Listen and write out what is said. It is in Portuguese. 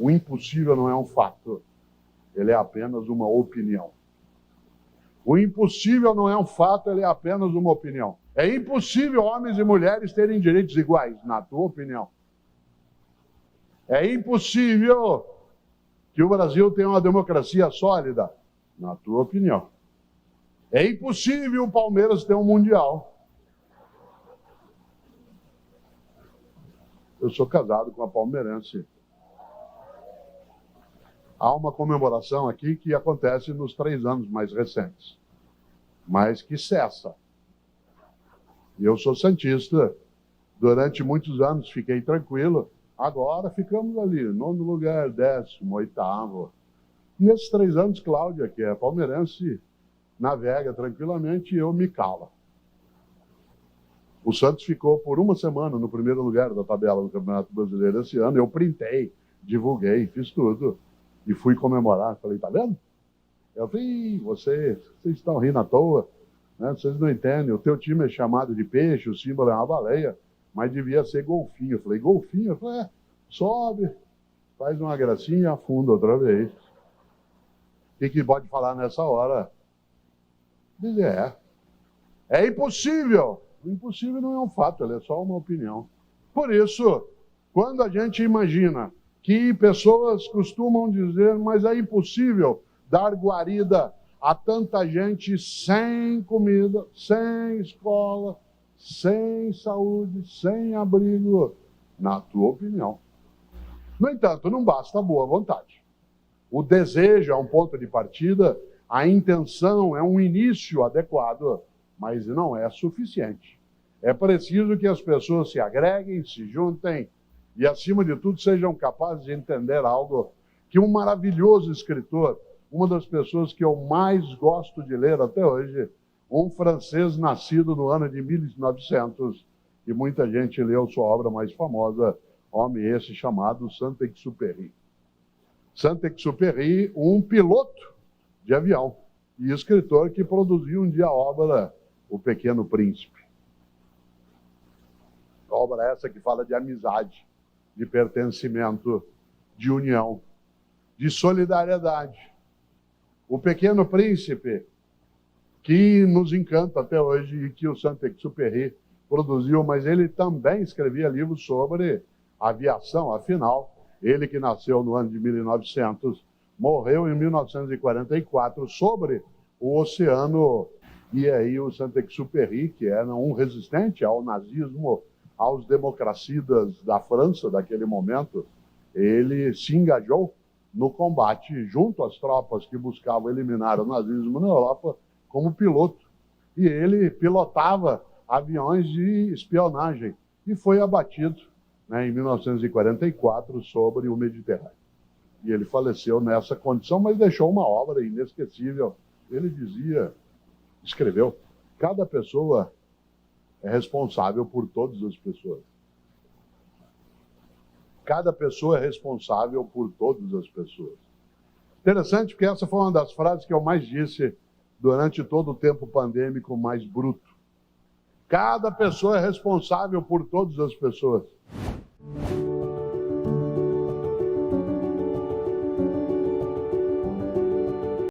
O impossível não é um fato, ele é apenas uma opinião. O impossível não é um fato, ele é apenas uma opinião. É impossível homens e mulheres terem direitos iguais, na tua opinião. É impossível que o Brasil tenha uma democracia sólida, na tua opinião. É impossível o Palmeiras ter um Mundial. Eu sou casado com uma palmeirense. Há uma comemoração aqui que acontece nos 3 anos mais recentes, mas que cessa. E eu sou santista, durante muitos anos fiquei tranquilo, agora ficamos ali, 9º lugar, 18º. Nesses 3 anos, Cláudia, que é palmeirense, navega tranquilamente e eu me calo. O Santos ficou por uma semana no 1º lugar da tabela do Campeonato Brasileiro esse ano, eu printei, divulguei, fiz tudo. E fui comemorar, falei, tá vendo? Eu falei, vocês estão rindo à toa, né? Vocês não entendem, o teu time é chamado de peixe, o símbolo é uma baleia, mas devia ser golfinho. Eu falei, golfinho? Eu falei, sobe, faz uma gracinha e afunda outra vez. O que pode falar nessa hora? Dizer, é impossível. O impossível não é um fato, ele é só uma opinião. Por isso, quando a gente imagina que pessoas costumam dizer, mas é impossível dar guarida a tanta gente sem comida, sem escola, sem saúde, sem abrigo, na tua opinião. No entanto, não basta a boa vontade. O desejo é um ponto de partida, a intenção é um início adequado, mas não é suficiente. É preciso que as pessoas se agreguem, se juntem, e, acima de tudo, sejam capazes de entender algo que um maravilhoso escritor, uma das pessoas que eu mais gosto de ler até hoje, um francês nascido no ano de 1900, e muita gente leu sua obra mais famosa, homem esse chamado Saint-Exupéry. Saint-Exupéry, um piloto de avião e escritor que produziu um dia a obra O Pequeno Príncipe. A obra essa que fala de amizade, de pertencimento, de união, de solidariedade. O Pequeno Príncipe, que nos encanta até hoje e que o Saint-Exupéry produziu, mas ele também escrevia livros sobre aviação, afinal, ele que nasceu no ano de 1900, morreu em 1944 sobre o oceano, e aí o Saint-Exupéry, que era um resistente ao nazismo, aos democracidas da França daquele momento, ele se engajou no combate junto às tropas que buscavam eliminar o nazismo na Europa como piloto. E ele pilotava aviões de espionagem e foi abatido, né, em 1944 sobre o Mediterrâneo. E ele faleceu nessa condição, mas deixou uma obra inesquecível. Ele dizia, escreveu, cada pessoa é responsável por todas as pessoas. Cada pessoa é responsável por todas as pessoas. Interessante, porque essa foi uma das frases que eu mais disse durante todo o tempo pandêmico mais bruto. Cada pessoa é responsável por todas as pessoas.